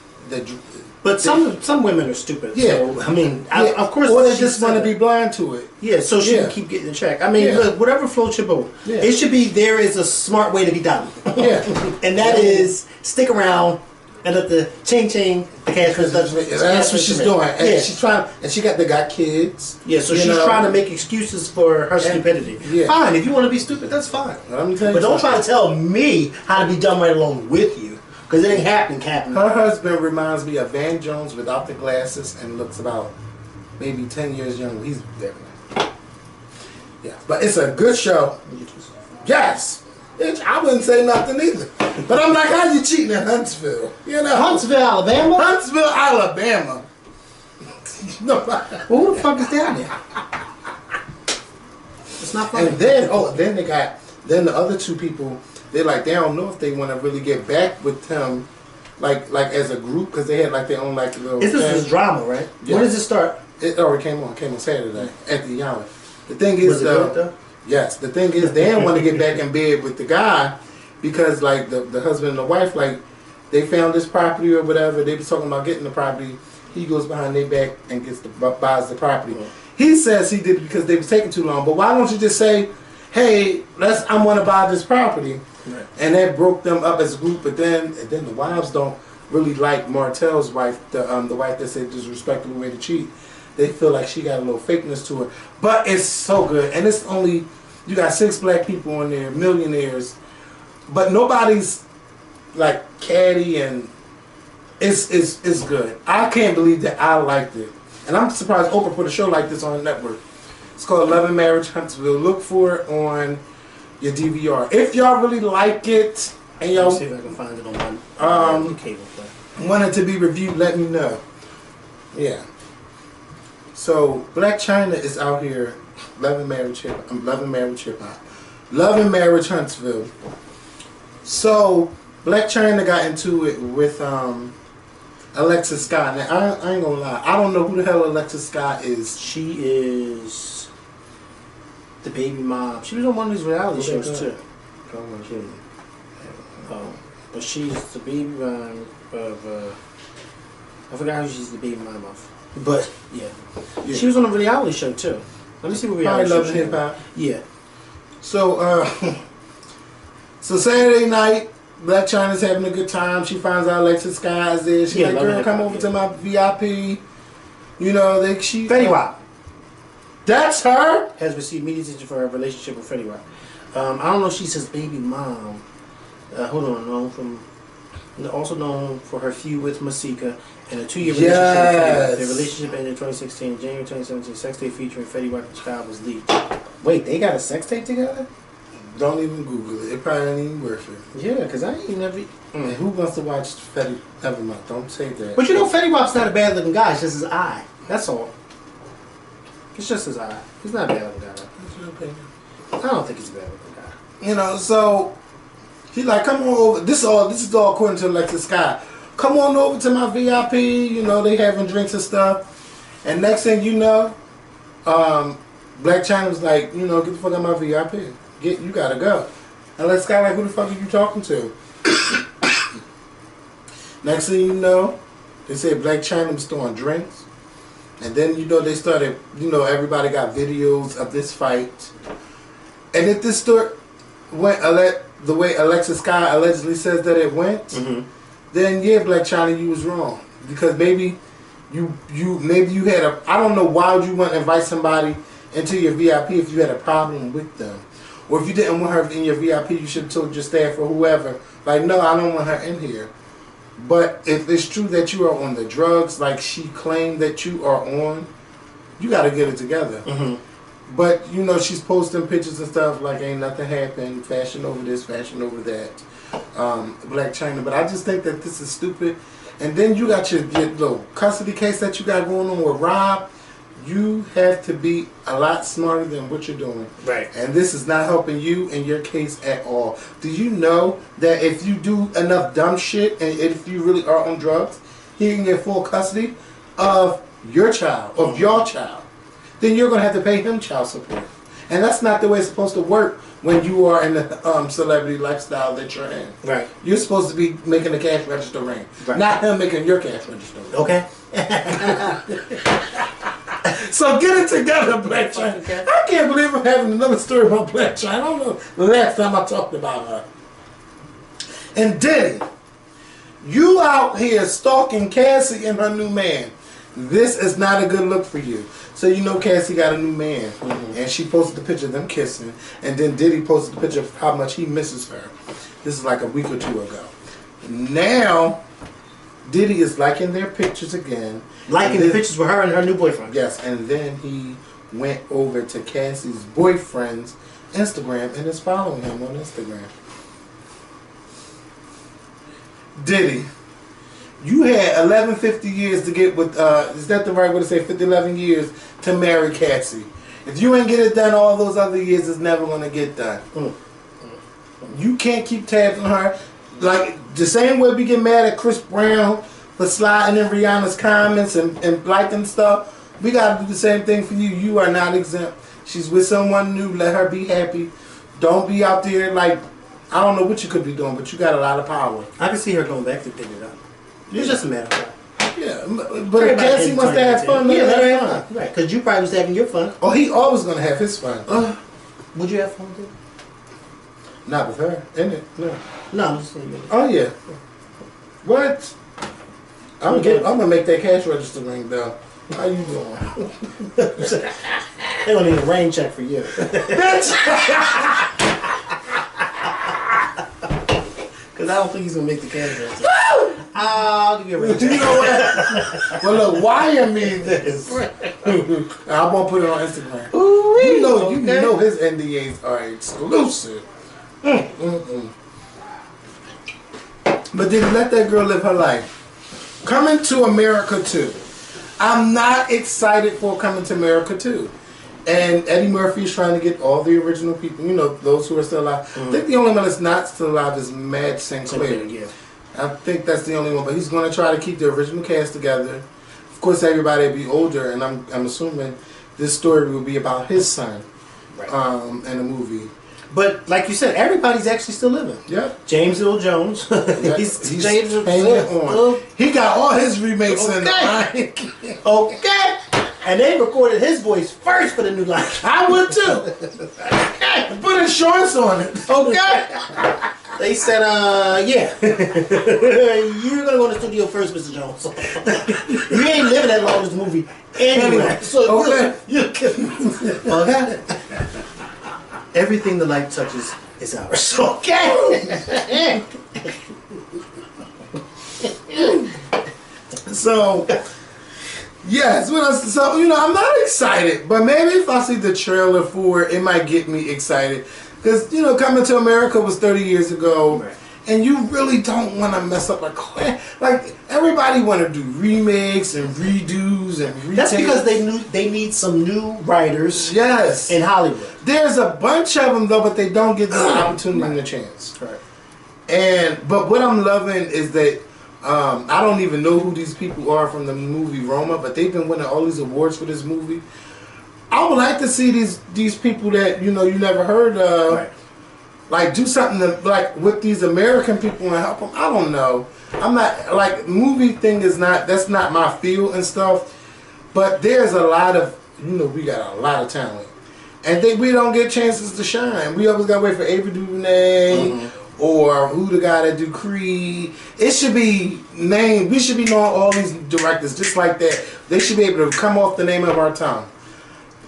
some women are stupid. Yeah, so, I mean, of course, or they just want to be blind to it. Yeah, so she can keep getting in check. I mean, look, whatever floats your boat. Yeah. It should be there is a smart way to be done. Yeah, and that is stick around and let the ching the cash. That's what she's doing. And she's trying, and they got kids. Yeah, so she's trying to make excuses for her stupidity. Yeah. Fine, if you want to be stupid, that's fine. But don't try to tell me how to be done right along with you. Because it ain't happening, Captain. Her husband reminds me of Van Jones without the glasses and looks about maybe 10 years younger. He's very nice. Yeah, but it's a good show. Yes. I wouldn't say nothing either. But I'm like, how you cheating in Huntsville? Huntsville, Alabama? Huntsville, Alabama. No. Well, who the fuck is down there? It's not funny. And then then the other two people, they don't know if they want to really get back with them, like as a group, because they had their own little. This is drama, right? Yeah. When does it start? It already came on Saturday at the Iyanla. The thing is, yes, the thing is, they didn't want to get back in bed with the guy because the husband and the wife they found this property or whatever. They was talking about getting the property. He goes behind their back and buys the property. Mm-hmm. He says he did it because they was taking too long. But why don't you just say, hey, I want to buy this property? Right. And that broke them up as a group. But then the wives don't really like Martell's wife, the wife that said there's a respectable way to cheat. They feel like she got a little fakeness to her. But it's so good. And it's only, you got 6 black people on there, millionaires. But nobody's catty, and it's good. I can't believe that I liked it. And I'm surprised Oprah put a show like this on the network. It's called Love and Marriage Huntsville. Look for it on your DVR. If y'all really like it and Let y'all me see if I can find it on one cable play. want it to be reviewed, let me know. Yeah. So Blac Chyna is out here loving marriage hip hop. Loving marriage Huntsville. So Blac Chyna got into it with Alexis Scott. Now I ain't gonna lie, I don't know who the hell Alexis Scott is. She is the baby mom. She was on one of these reality shows too. But she's the baby mom of I forgot who she's the baby mom of. But yeah. She was on a reality show too. Let me see what reality show Hip Hop. Yeah. So so Saturday night, Blac Chyna's having a good time. She finds out Alexis Scott is there. She's like, girl, come over to my VIP. You know, Fetty Wap. That's her? Has received media attention for her relationship with Fetty Wap. I don't know if she's his baby mom. Hold on, also known for her feud with Masika and a 2-year relationship with Fetty Wap. Their relationship ended in 2016. January 2017, sex tape featuring Fetty Wap and Child was leaked. Wait, they got a sex tape together? Don't even Google it. It probably ain't even worth it. Yeah, because I ain't never... And who wants to watch Fetty? Never mind. Don't say that. But you know, Fetty Wap's not a bad looking guy. It's just his eye. That's all. It's just his eye. He's not a bad looking guy. What's your opinion? I don't think he's a bad looking guy. You know, so he's like, come on over. This is all according to Alexis Scott. Come on over to my VIP. You know, they having drinks and stuff. And next thing you know, Blac Chyna was like, you know, get the fuck out of my VIP. You gotta go. And Alexis Scott like, who the fuck are you talking to? Next thing you know, they said Blac Chyna was throwing drinks. And then, you know, they started, you know, everybody got videos of this fight. And if this story went the way Alexis Scott allegedly says that it went, then yeah, Blac Chyna, you was wrong. Because maybe you had I don't know why would you want to invite somebody into your VIP if you had a problem with them. Or if you didn't want her in your VIP, you should have told your staff or whoever, like, no, I don't want her in here. But if it's true that you are on the drugs, like she claimed that you are on, you got to get it together. But, you know, she's posting pictures and stuff like ain't nothing happened, fashion over this, fashion over that, Blac Chyna. But I just think that this is stupid. And then you got your little custody case that you got going on with Rob. You have to be a lot smarter than what you're doing. Right. And this is not helping you in your case at all. Do you know that if you do enough dumb shit and if you really are on drugs, he can get full custody of your child, of your child. Then you're going to have to pay him child support. And that's not the way it's supposed to work when you are in the celebrity lifestyle that you're in. Right. You're supposed to be making the cash register ring. Right. Not him making your cash register ring. Okay. So get it together, Blac Chyna. Okay. I can't believe I'm having another story about Blac Chyna. I don't know the last time I talked about her. And Diddy, you out here stalking Cassie and her new man. This is not a good look for you. So you know Cassie got a new man. And she posted the picture of them kissing. And then Diddy posted the picture of how much he misses her. This is like a week or two ago. Now, Diddy is liking their pictures again. Liking the pictures with her and her new boyfriend. Yes, and then he went over to Cassie's boyfriend's Instagram and is following him on Instagram. Diddy, you had 50 years to get with, is that the right way to say 11 years to marry Cassie. If you ain't get it done all those other years, it's never going to get done. You can't keep tabs on her. Like, the same way we get mad at Chris Brown for sliding in Rihanna's comments and liking stuff, we got to do the same thing for you. You are not exempt. She's with someone new. Let her be happy. Don't be out there like, I don't know what you could be doing, but you got a lot of power. I can see her going back to pick it up. It's just a matter of time. Yeah, but if Cassie wants to have fun, let her have fun. Right, because you probably was having your fun. Oh, he always going to have his fun. Would you have fun with it? Not with her, innit? No. No, I'm just saying. Oh, yeah. What? I'm gonna make that cash register ring though. How you doing? They gonna need a rain check for you. Bitch! Because I don't think he's gonna make the cash register. I'll give you a rain check. You know what? Well, look, wire me this. I won't put it on Instagram. Ooh, You know his NDAs are exclusive. But then let that girl live her life. Coming to America 2. I'm not excited for Coming to America 2. And Eddie Murphy is trying to get all the original people, those who are still alive. I think the only one that's not still alive is Mad Sinclair. Yeah. I think that's the only one, but he's going to try to keep the original cast together. Of course, everybody will be older, and I'm assuming this story will be about his son, in the movie. But like you said, everybody's actually still living. Yeah. James Earl Jones. he's James on. He got all his remakes in the Okay. And they recorded his voice first for the new line. I would too. Put insurance on it. Okay. They said, yeah. You're gonna go to the studio first, Mr. Jones. You ain't living that long in this movie anyway. So okay. Everything the light touches is ours. Okay. So, yes, I'm not excited, but maybe if I see the trailer for it, it might get me excited. Because, Coming to America was 30 years ago, and you really don't want to mess up like everybody want to do remakes and redos and retakes. That's because they need some new writers. Yes. In Hollywood. There's a bunch of them though, but they don't get the opportunity and the chance. Right. But what I'm loving is that I don't even know who these people are from the movie Roma, but they've been winning all these awards for this movie. I would like to see these people that you never heard of, like do something with these American people and help them. I don't know. I'm not movie thing that's not my field and stuff. But there's a lot of we got a lot of talent, and we don't get chances to shine. We always gotta wait for Ava DuVernay. Or who the guy that do Creed. It should be named. We should be knowing all these directors just like that. They should be able to come off the name of our tongue.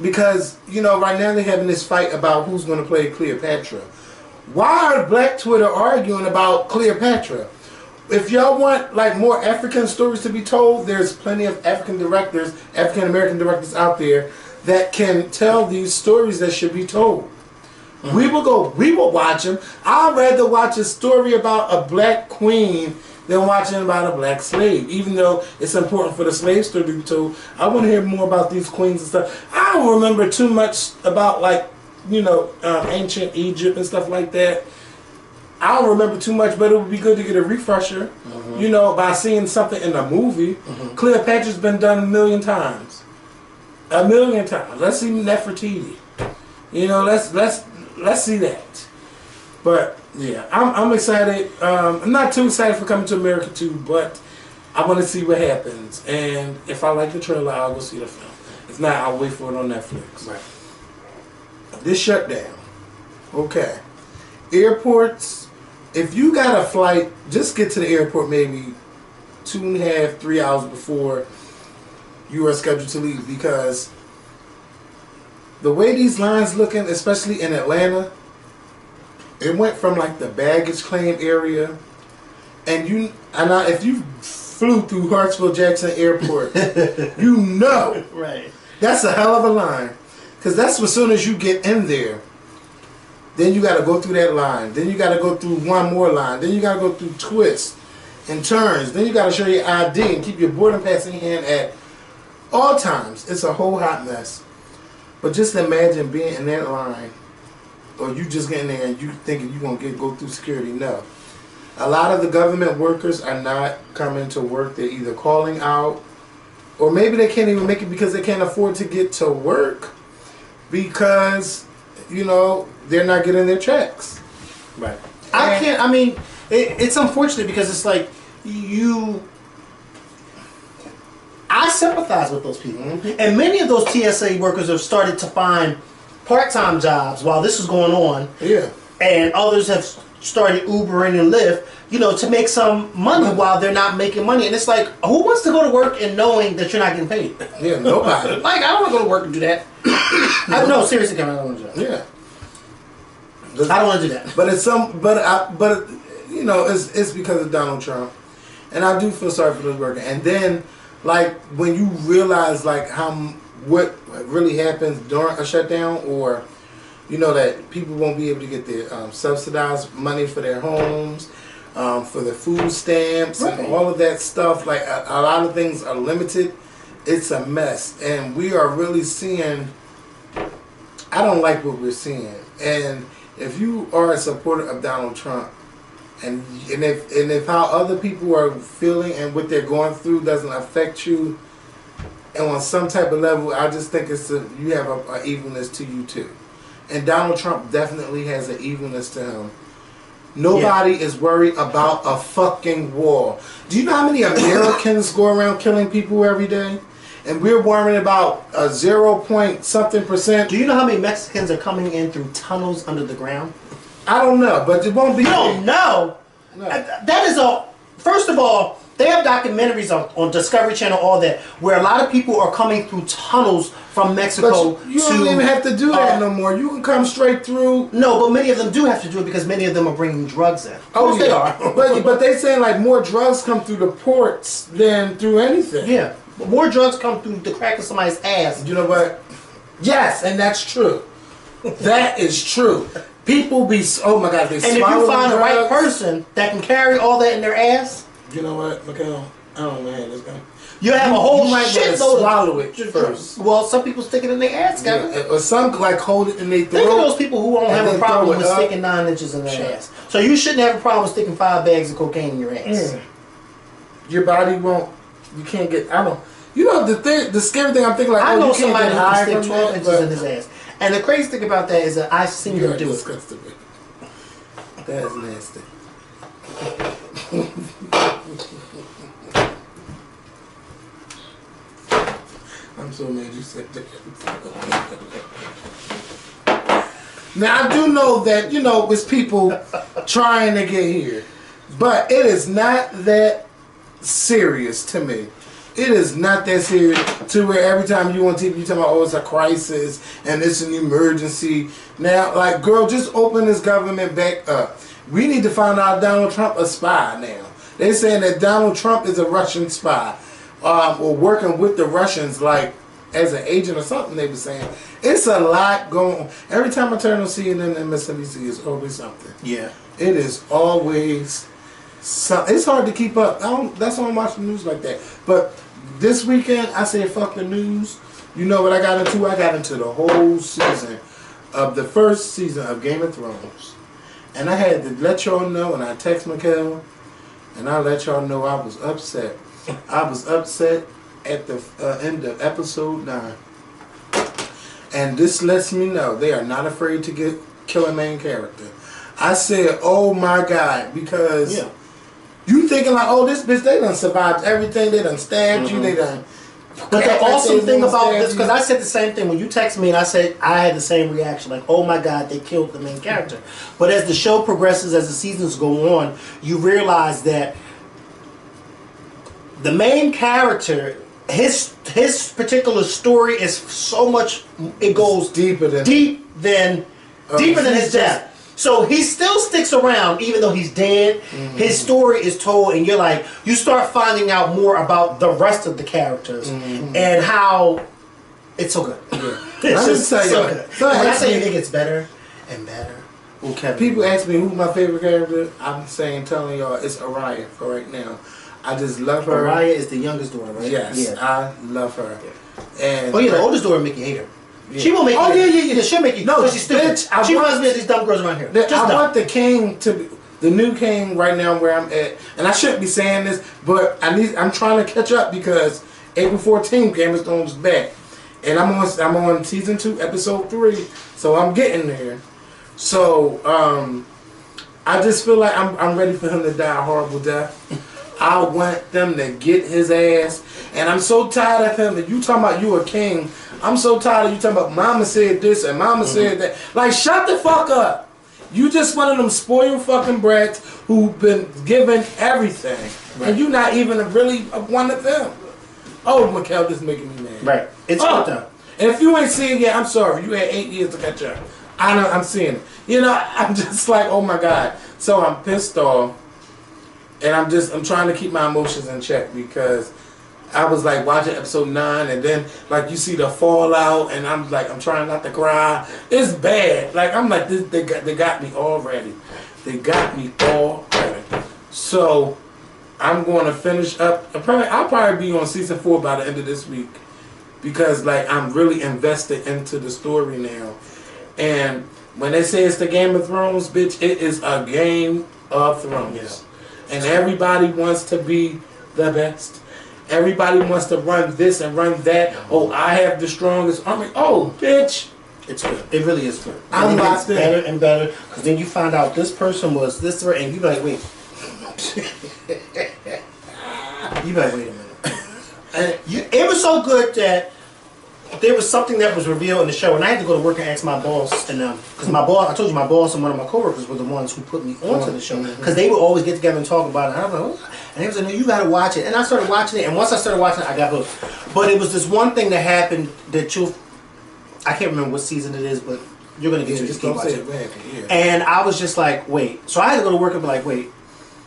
Because, right now they're having this fight about who's going to play Cleopatra. Why are Black Twitter arguing about Cleopatra? If y'all want more African stories to be told, there's plenty of African American directors out there that can tell these stories that should be told. We will watch them. I'd rather watch a story about a black queen than watching about a black slave. Even though it's important for the slave story to be told, I want to hear more about these queens and stuff. I don't remember too much about ancient Egypt and stuff like that. I don't remember too much, but it would be good to get a refresher, by seeing something in a movie. Cleopatra's been done a million times. Let's see Nefertiti. Let's see that. But yeah, I'm excited. I'm not too excited for Coming to America 2, but I want to see what happens. And if I like the trailer, I'll go see the film. If not, I'll wait for it on Netflix. Right. This shutdown. Okay. Airports. If you got a flight, just get to the airport maybe 2.5, 3 hours before you are scheduled to leave, because the way these lines looking, especially in Atlanta, it went from the baggage claim area, and if you flew through Hartsfield-Jackson Airport, right, that's a hell of a line, because that's as soon as you get in there, then you got to go through that line, then you got to go through one more line, then you got to go through twists and turns, then you got to show your ID and keep your boarding pass in your hand at all times. It's a whole hot mess. But just imagine being in that line, or you just getting there and you thinking you're going to go through security. No. A lot of the government workers are not coming to work. They're either calling out, or maybe they can't even make it because they can't afford to get to work because, they're not getting their checks. Right. It's unfortunate because it's I sympathize with those people. And many of those TSA workers have started to find part-time jobs while this is going on. Yeah. And others have started Ubering and Lyft, to make some money while they're not making money. And it's who wants to go to work and knowing that you're not getting paid? Yeah, nobody. I don't want to go to work and do that. No, seriously, Kevin, I don't want to do that. Yeah. I don't want to do that. But it's it's because of Donald Trump. And I do feel sorry for those workers. And then, when you realize, how what really happens during a shutdown, or you know that people won't be able to get their subsidized money for their homes, for the food stamps, and all of that stuff. Like a lot of things are limited. It's a mess, and we are really seeing. I don't like what we're seeing, and if you are a supporter of Donald Trump, and if how other people are feeling and what they're going through doesn't affect you, and on some type of level, I just think you have a evilness to you too. And Donald Trump definitely has an evilness to him. Nobody is worried about a fucking war. Do you know how many Americans go around killing people every day? And we're worrying about a 0.something%. Do you know how many Mexicans are coming in through tunnels under the ground? I don't know, but it won't be. You don't know? No. That is first of all, they have documentaries on Discovery Channel, all that, where a lot of people are coming through tunnels from Mexico. But you don't even have to do that no more. You can come straight through. No, but many of them do have to do it because many of them are bringing drugs in. Oh, they are. but they saying like more drugs come through the ports than through anything. Yeah, but more drugs come through the crack of somebody's ass. You know what? Yes, and that's true. That is true. People be, oh my God, they swallow. And if you find the right person that can carry all that in their ass. You know what, Mikhail? I don't know how this guy. You have a whole shitload. Swallow it first. Well, some people stick it in their ass, guys. Or some like hold it in their throat. Think of those people who won't have a problem with sticking 9 inches in their ass. So you shouldn't have a problem with sticking 5 bags of cocaine in your ass. Your body won't. You can't get. I don't. You know the scary thing. I'm thinking like, I know you somebody can't who get can stick 12 inches in his ass. And the crazy thing about that is that I've seen him do it. That's nasty. I'm so mad you said that. Now I do know that it's people trying to get here, but it is not that serious to me. It is not that serious to where every time you on TV you talk about, oh, it's a crisis and it's an emergency. Now, like, girl, just open this government back up. We need to find out Donald Trump a spy now. They're saying that Donald Trump is a Russian spy, or working with the Russians, like as an agent or something. They were saying it's a lot going on. Every time I turn on CNN and MSNBC, it's always something. Yeah, it is always something. It's hard to keep up. That's why I'm watching news like that. But this weekend, I said fuck the news. You know what I got into? I got into the whole season of the first season of Game of Thrones. And I had to let y'all know, and I text Mikhail, and I let y'all know I was upset. I was upset at the end of episode 9. And this lets me know they are not afraid to kill a main character. I said, oh my God, because you thinking like, oh, this bitch, they done survived everything. They done stabbed you. They done. But the awesome thing about this, because I said the same thing when you texted me, and I said I had the same reaction, like, oh my God, they killed the main character. But as the show progresses, as the seasons go on, you realize that the main character, his particular story is so much, it goes deeper than his death. So he still sticks around even though he's dead. Mm-hmm. His story is told, and you start finding out more about the rest of the characters and how it's so good. Yeah. It's just so good. So when I say it gets better and better. Okay. People ask me who's my favorite character. I'm telling y'all, it's Arya for right now. I just love her. Arya is the youngest daughter, right? Yes, yeah. I love her. Yeah. And the oldest daughter make you hate her. Yeah. She won't make you. Oh yeah. She'll make you. No, she's stupid. She reminds me of these dumb girls around here. I want the king to be the new king right now where I'm at, and I shouldn't be saying this, but I'm trying to catch up because April 14th, Game of Thrones is back, and I'm on season 2, episode 3, so I'm getting there. So I just feel like I'm ready for him to die a horrible death. I want them to get his ass, and I'm so tired of him. If you talking about you a king, I'm so tired of you talking about mama said this and mama said that. Like, shut the fuck up. You just one of them spoiled fucking brats who've been given everything, and you not even really one of them. Oh, Mikhail, this is making me mad. Right. It's good though. And if you ain't seen it yet, I'm sorry. You had 8 years to catch up. I'm seeing it. I'm just like, oh my God. So I'm pissed off. And I'm trying to keep my emotions in check because I was like watching episode 9, and then like you see the fallout, and I'm like, I'm trying not to cry. It's bad. Like I'm like, this, they got me already. They got me already. So I'm going to finish up. I'll probably be on season 4 by the end of this week, because like I'm really invested into the story now. And when they say it's the Game of Thrones, bitch, it is a Game of Thrones. Yeah. And everybody wants to be the best. Everybody wants to run this and run that. Oh, I have the strongest army. Oh, bitch. It's good. It really is good. I'm locked in. Better and better, because then you find out this person was this, and you be like, wait. You be like, wait a minute. And it was so good that there was something that was revealed in the show, and I had to go to work and ask my boss, and because my boss, I told you, my boss and one of my coworkers were the ones who put me onto the show, because they would always get together and talk about it. And I was like, oh. And they was like, no, you got to watch it. And I started watching it, and once I started watching it, I got hooked. But it was this one thing that happened that I can't remember what season it is, but you're gonna get to just keep watching. And I was just like, wait. So I had to go to work and be like, wait,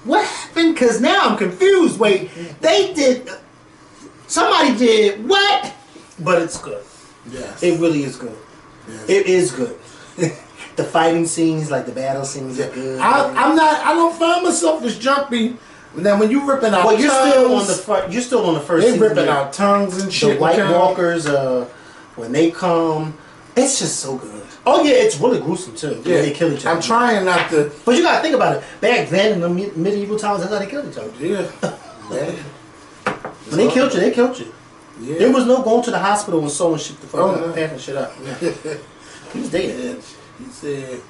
what happened? Because now I'm confused. Wait, somebody did what? But it's good. Yes. It really is good. Yes. It is good. The fighting scenes, like the battle scenes, are good. I don't find myself as jumpy. Then when you ripping out, well, you're still on the first. They ripping out tongues and shit. The White Walkers, when they come, it's just so good. Oh yeah, it's really gruesome too. Yeah, they kill each other. I'm trying not to, but you gotta think about it. Back then in the medieval times, that's how they killed each other. Yeah. When they killed you, they killed you. Yeah. There was no going to the hospital and sewing shit packing shit up. He was dead. He said,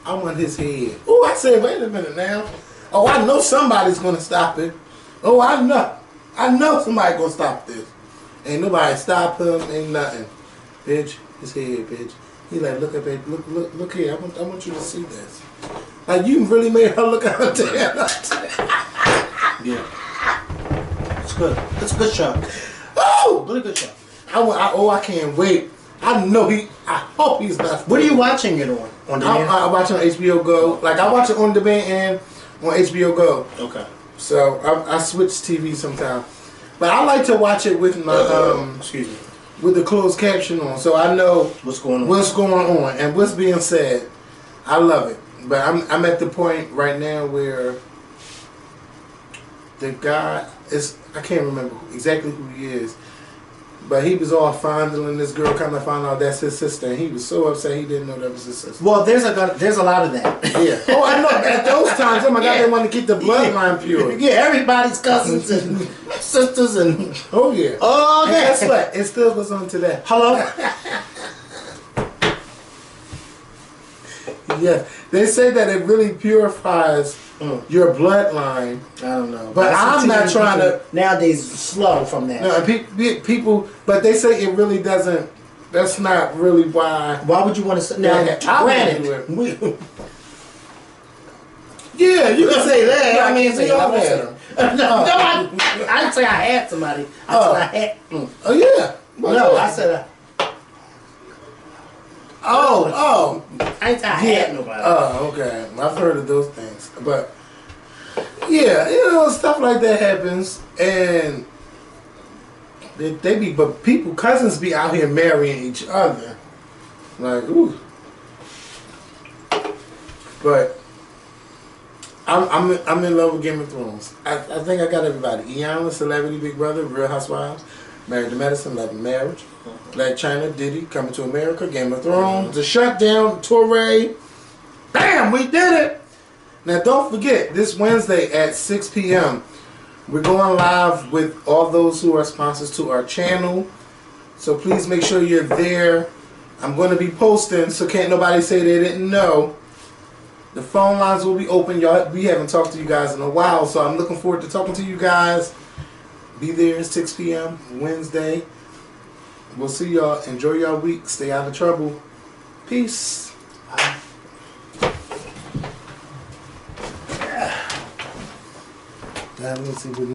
"I want his head." Oh, I said, wait a minute now. Oh, I know somebody's gonna stop it. Oh, I know somebody's gonna stop this. Ain't nobody stop him. Ain't nothing. Bitch, his head, bitch. He like, look at that. Look here. I want you to see this. Like you really made her look at her tail. Yeah. It's good. It's a good show. Oh, really good show. I can't wait. I hope he's not. What are you watching it on? On demand? I watch it on HBO Go. Like I watch it on demand and on HBO Go. Okay. So I switch TV sometimes, but I like to watch it with my excuse me, with the closed caption on, so I know what's going on and what's being said. I love it, but I'm at the point right now where the guy is, I can't remember exactly who he is, but he was all fondling this girl, kind of found out that's his sister, and he was so upset he didn't know that was his sister. Well, there's a lot of that. Yeah. Oh, I know. At those times, oh my God, they want to keep the bloodline pure. Yeah, everybody's cousins and sisters and oh yeah. Oh, and guess what? It still goes on today. Hello. Yeah, they say that it really purifies your bloodline. I don't know, but I'm not trying to nowadays slow from that. No, people, but they say it really doesn't. That's not really why. Why would you want to say now? Granted, yeah, you can say that. I mean, say I didn't say I had somebody. I said I had. Oh yeah. No, I said. Oh. I ain't say I had nobody. Oh, okay. I've heard of those things, but yeah, stuff like that happens, and but cousins be out here marrying each other, like ooh. But I'm in love with Game of Thrones. I think I got everybody. Iyanla, Celebrity, Big Brother, Real Housewives, Married to Medicine, Love and Marriage, Blacc, Chyna, Diddy, Coming to America, Game of Thrones, The Shutdown, Touré. Bam, we did it! Now don't forget, this Wednesday at 6 p.m. we're going live with all those who are sponsors to our channel. So please make sure you're there. I'm going to be posting, so can't nobody say they didn't know. The phone lines will be open. We haven't talked to you guys in a while, so I'm looking forward to talking to you guys. Be there at 6 p.m. Wednesday. We'll see y'all. Enjoy your week. Stay out of trouble. Peace. Bye. Let's see what